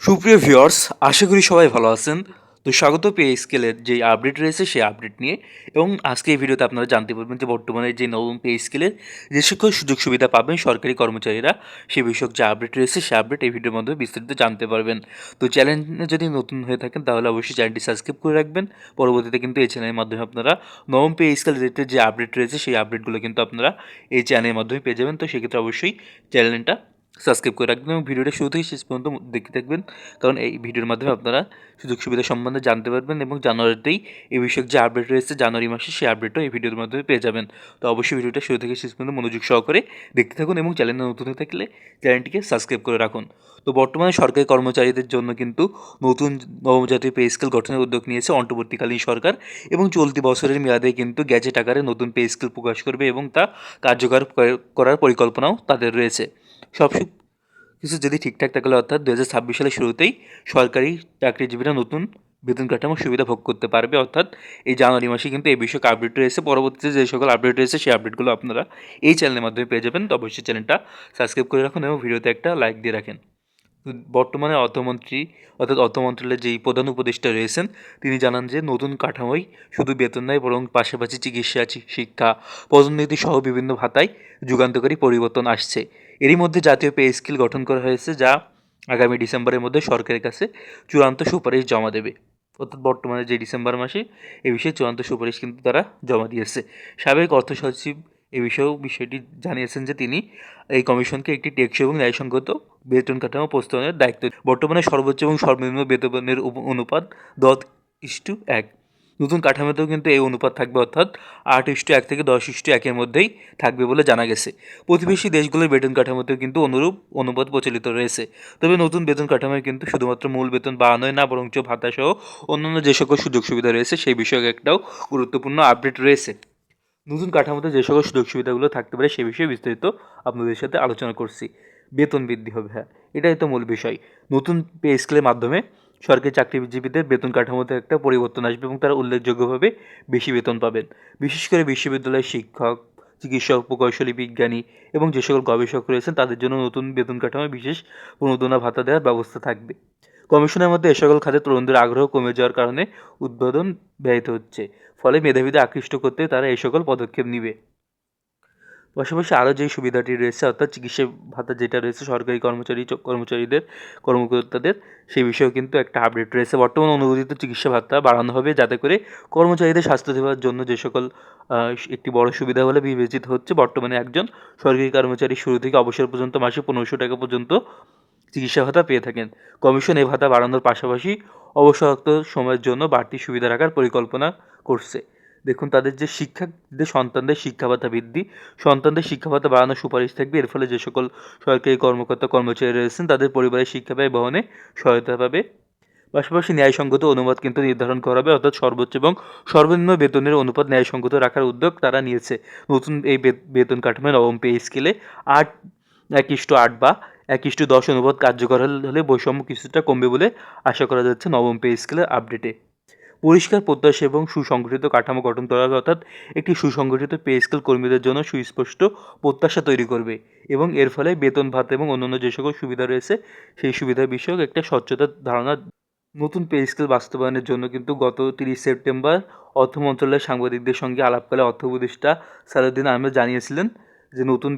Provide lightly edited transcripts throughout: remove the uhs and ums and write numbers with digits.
সুপ্রিয় ভিউয়ার্স, আশা করি সবাই ভালো আছেন। তো স্বাগত পে স্কেলের যে আপডেট রয়েছে সেই আপডেট নিয়ে। এবং আজকে এই ভিডিওতে আপনারা জানতে পারবেন যে বর্তমানে যে নবম পে স্কেলের যে সকল সুযোগ সুবিধা পাবেন সরকারি কর্মচারীরা, সে বিষয়ক যে আপডেট রয়েছে সেই আপডেট এই ভিডিওর মাধ্যমে বিস্তারিত জানতে পারবেন। তো চ্যানেলে যদি নতুন হয়ে থাকেন তাহলে অবশ্যই চ্যানেলটি সাবস্ক্রাইব করে রাখবেন। পরবর্তীতে কিন্তু এই চ্যানেলের মাধ্যমে আপনারা নবম পে স্কেল রিলেটেড যে আপডেট রয়েছে সেই আপডেটগুলো কিন্তু আপনারা এই চ্যানেলের মাধ্যমে পেয়ে যাবেন। তো সেক্ষেত্রে অবশ্যই চ্যানেলটা সাবস্ক্রাইব করে রাখবেন এবং ভিডিওটা শুরু থেকে শেষ পর্যন্ত দেখতে থাকবেন, কারণ এই ভিডিওর মাধ্যমে আপনারা সুযোগ সুবিধা সম্বন্ধে জানতে পারবেন এবং জানুয়ারিতেই এই বিষয়ক যে আপডেট রয়েছে জানুয়ারি মাসে সেই আপডেটও এই ভিডিওর মাধ্যমে পেয়ে যাবেন। তো অবশ্যই ভিডিওটা শুরু থেকে শেষ পর্যন্ত মনোযোগ সহকারে দেখতে থাকুন এবং চ্যানেলে নতুন হয়ে থাকলে চ্যানেলটিকে সাবস্ক্রাইব করে রাখুন। তো বর্তমানে সরকারি কর্মচারীদের জন্য কিন্তু নতুন নবম জাতীয় পে স্কেল গঠনের উদ্যোগ নিয়েছে অন্তর্বর্তীকালীন সরকার, এবং চলতি বছরের মেয়াদে কিন্তু গ্যাজেট আকারে নতুন পে স্কেল প্রকাশ করবে এবং তা কার্যকর করার পরিকল্পনাও তাদের রয়েছে। সব কিছু যদি ঠিকঠাক থাকলে, অর্থাৎ 2026 সালের শুরুতেই সরকারি চাকরিজীবীরা নতুন বেতন কাঠামো সুবিধা ভোগ করতে পারবে। অর্থাৎ এই জানুয়ারি মাসে কিন্তু এই বিষয়ক আপডেট রয়েছে। পরবর্তীতে যে সকল আপডেট রয়েছে সেই আপডেটগুলো আপনারা এই চ্যানেলের মাধ্যমে পেয়ে যাবেন। তো অবশ্যই চ্যানেলটা সাবস্ক্রাইব করে রাখুন এবং ভিডিওতে একটা লাইক দিয়ে রাখেন। বর্তমানে অর্থমন্ত্রী অর্থাৎ অর্থ মন্ত্রণালয়ের যেই প্রধান উপদেষ্টা রয়েছেন, তিনি জানান যে নতুন কাঠামোয় শুধু বেতন নয় বরং পাশাপাশি চিকিৎসা, শিক্ষা, পদোন্নতি সহ বিভিন্ন ভাতায় যুগান্তকারী পরিবর্তন আসছে। এরই মধ্যে জাতীয় পে স্কেল গঠন করা হয়েছে, যা আগামী ডিসেম্বরের মধ্যে সরকারের কাছে চূড়ান্ত সুপারিশ জমা দেবে। অর্থাৎ বর্তমানে যে ডিসেম্বর মাসে এই বিষয়ে চূড়ান্ত সুপারিশ কিন্তু তারা জমা দিয়েছে। সাবেক অর্থ সচিব বিষয়টি জানিয়েছেন যে তিনি এই কমিশনকে একটি টেকসই এবং ন্যায়সঙ্গত বেতন কাঠামো প্রস্তাবনের দায়িত্ব। বর্তমানে সর্বোচ্চ এবং সর্বনিম্ন বেতনের অনুপাত 10:1। নতুন কাঠামোতেও কিন্তু এই অনুপাত থাকবে, অর্থাৎ 8:1 থেকে 10:1 মধ্যেই থাকবে বলে জানা গেছে। প্রতিবেশী দেশগুলোর বেতন কাঠামোতেও কিন্তু অনুরূপ অনুপাত প্রচলিত রয়েছে। তবে নতুন বেতন কাঠামোয় কিন্তু শুধুমাত্র মূল বেতন বাড়ানোই না, বরঞ্চ ভাতাসহ অন্যান্য যে সকল সুযোগ সুবিধা রয়েছে সেই বিষয়ে একটাও গুরুত্বপূর্ণ আপডেট রয়েছে। নতুন কাঠামোতে যে সকল সুযোগ সুবিধাগুলো থাকতে পারে সে বিষয়ে বিস্তারিত আপনাদের সাথে আলোচনা করছি। বেতন বৃদ্ধি হবে, হ্যাঁ, এটাই তো মূল বিষয়। নতুন পে স্কেলের মাধ্যমে সরকারি চাকরিজীবীদের বেতন কাঠামোতে একটা পরিবর্তন আসবে এবং তারা উল্লেখযোগ্যভাবে বেশি বেতন পাবেন। বিশেষ করে বিশ্ববিদ্যালয়ের শিক্ষক, চিকিৎসক, প্রকৌশলী, বিজ্ঞানী এবং যে সকল গবেষক রয়েছেন তাদের জন্য নতুন বেতন কাঠামোয় বিশেষ প্রণোদনা ভাতা দেওয়ার ব্যবস্থা থাকবে। কমিশনের মধ্যে এ সকল খাতে তরুণদের আগ্রহ কমে যাওয়ার কারণে উদ্বোধন ব্যয়িত হচ্ছে। ফলে মেধাবীদের আকৃষ্ট করতে তারা এই সকল পদক্ষেপ নিবে। পাশাপাশি আরও যে সুবিধাটি রয়েছে, অর্থাৎ চিকিৎসা ভাতা যেটা রয়েছে সরকারি কর্মচারীদের, কর্মকর্তাদের, সেই বিষয়েও কিন্তু একটা আপডেট রয়েছে। বর্তমান অনুমোদিত চিকিৎসা ভাতা বাড়ানো হবে যাতে করে কর্মচারীদের স্বাস্থ্য সেবার জন্য যে সকল একটি বড় সুবিধা বলে বিবেচিত হচ্ছে। বর্তমানে একজন সরকারি কর্মচারী শুরু থেকে অবসর পর্যন্ত মাসে 1500 টাকা পর্যন্ত চিকিৎসা ভাতা পেয়ে থাকেন। কমিশন এই ভাতা বাড়ানোর পাশাপাশি অবসরপ্রাপ্ত সময়ের জন্য বাড়তি সুবিধা রাখার পরিকল্পনা করছে। দেখুন, তাদের যে সন্তানদের শিক্ষা ভাতা বৃদ্ধি, সন্তানদের শিক্ষা ভাতা বাড়ানোর সুপারিশ থাকবে। এর ফলে যে সকল সরকারি কর্মচারী রয়েছেন তাদের পরিবারের শিক্ষা ব্যয় বহনে সহায়তা পাবে। পাশাপাশি ন্যায়সঙ্গত অনুপাত কিন্তু নির্ধারণ করা হবে, অর্থাৎ সর্বোচ্চ এবং সর্বনিম্ন বেতনের অনুপাত ন্যায়সঙ্গত রাখার উদ্যোগ তারা নিয়েছে। নতুন এই বেতন কাঠামো নবম পে স্কেলে 8:1 বা 1:10 অনুপাত কার্যকর হলে বৈষম্য কিছুটা কমবে বলে আশা করা যাচ্ছে নবম পে স্কেলের আপডেটে। পরিষ্কার, প্রত্যাশা এবং সুসংগঠিত কাঠামো গঠন করা হবে, অর্থাৎ একটি সুসংগঠিত পে স্কেল কর্মীদের জন্য সুস্পষ্ট প্রত্যাশা তৈরি করবে এবং এর ফলে বেতন ভাতা এবং অন্যান্য যে সকল সুবিধা রয়েছে সেই সুবিধা বিষয়ক একটা স্বচ্ছতার ধারণা। নতুন পে স্কেল বাস্তবায়নের জন্য কিন্তু গত 30 সেপ্টেম্বর অর্থ মন্ত্রণালয়ের সাংবাদিকদের সঙ্গে আলাপকালে অর্থ উপদেষ্টা সালাউদ্দিন আহমেদ জানিয়েছিলেন যে নতুন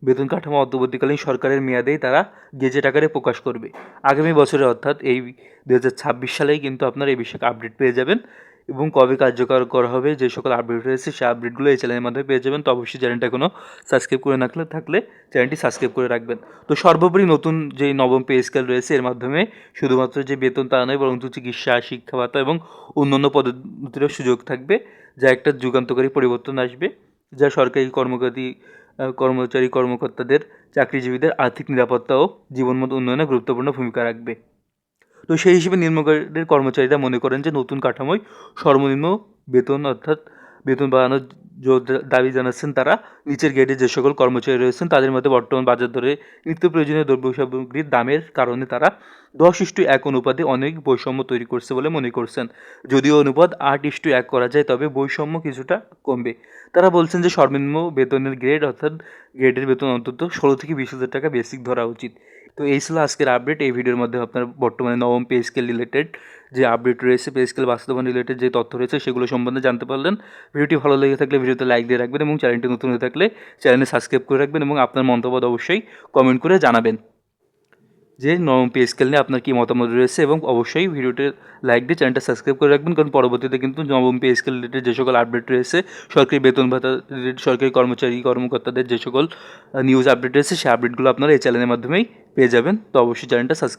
বেতন কাঠামো অন্তর্বর্তীকালীন সরকারের মেয়াদেই তারা গেজেট আকারে প্রকাশ করবে। আগামী বছরে, অর্থাৎ এই 2026 সালেই কিন্তু আপনারা এই বিষয়ে আপডেট পেয়ে যাবেন এবং কবে কার্যকর করা হবে যে সকল আপডেট রয়েছে সেই আপডেটগুলো এই চ্যানেলের মাধ্যমে পেয়ে যাবেন। তো অবশ্যই চ্যানেলটা এখনও সাবস্ক্রাইব করে থাকলে চ্যানেলটি সাবস্ক্রাইব করে রাখবেন। তো সর্বোপরি নতুন যে নবম পে স্কেল রয়েছে এর মাধ্যমে শুধুমাত্র যে বেতন তা নয়, বরং চিকিৎসা, শিক্ষা ভাতা এবং অন্যান্য পদোন্নতিরও সুযোগ থাকবে, যা একটা যুগান্তকারী পরিবর্তন আসবে, যা সরকারি কর্মচারী কর্মকর্তাদের, চাকরিজীবীদের আর্থিক নিরাপত্তা ও জীবনমান উন্নয়নে গুরুত্বপূর্ণ ভূমিকা রাখবে। তো সেই হিসেবে নিম্ন গ্রেডের কর্মচারীরা মনে করেন যে নতুন কাঠামোয় সর্বনিম্ন বেতন, অর্থাৎ বেতন বাড়ানোর দাবি জানাচ্ছেন তারা। নিচের গ্রেডে যে সকল কর্মচারী রয়েছেন তাদের মধ্যে বর্তমান বাজার দরে নিত্য প্রয়োজনীয় দ্রব্য সামগ্রীর দামের কারণে তারা 10:1 অনুপাতে অনেক বৈষম্য তৈরি করছে বলে মনে করছেন। যদিও অনুপাত 8:1 করা যায় তবে বৈষম্য কিছুটা কমবে। তারা বলছেন যে সর্বনিম্ন বেতনের গ্রেড, অর্থাৎ গ্রেডের বেতন অন্তত 16 থেকে 20 হাজার টাকা বেসিক ধরা উচিত। তো এই ছিল আজকের আপডেট। এই ভিডিওর মধ্যে আপনার বর্তমানে নবম পে স্কেল রিলেটেড যে আপডেট রয়েছে, পে স্কেল বাস্তবায়ন রিলেটেড যে তথ্য রয়েছে সেগুলো সম্বন্ধে জানতে পারলেন। ভিডিওটি ভালো লেগে থাকলে ভিডিওতে লাইক দিয়ে রাখবেন এবং চ্যানেলটি নতুন হয়ে থাকলে চ্যানেলে সাবস্ক্রাইব করে রাখবেন এবং আপনার মন্তব্য অবশ্যই কমেন্ট করে জানাবেন যে নবম পে স্কেল নিয়ে আপনার কী মতামত রয়েছে, এবং অবশ্যই ভিডিওতে লাইক দিয়ে চ্যানেলটা সাবস্ক্রাইব করে রাখবেন, কারণ পরবর্তীতে কিন্তু নবম পে স্কেল রিলেটেড যে সকল আপডেট রয়েছে, সরকারি বেতন ভাতা রিলেটেড, সরকারি কর্মচারী কর্মকর্তাদের যে সকল নিউজ আপডেট রয়েছে সেই আপডেটগুলো আপনারা এই চ্যানেলের মাধ্যমেই পেয়ে যাবেন। তো অবশ্যই চ্যানেলটা সাবস্ক্রাইব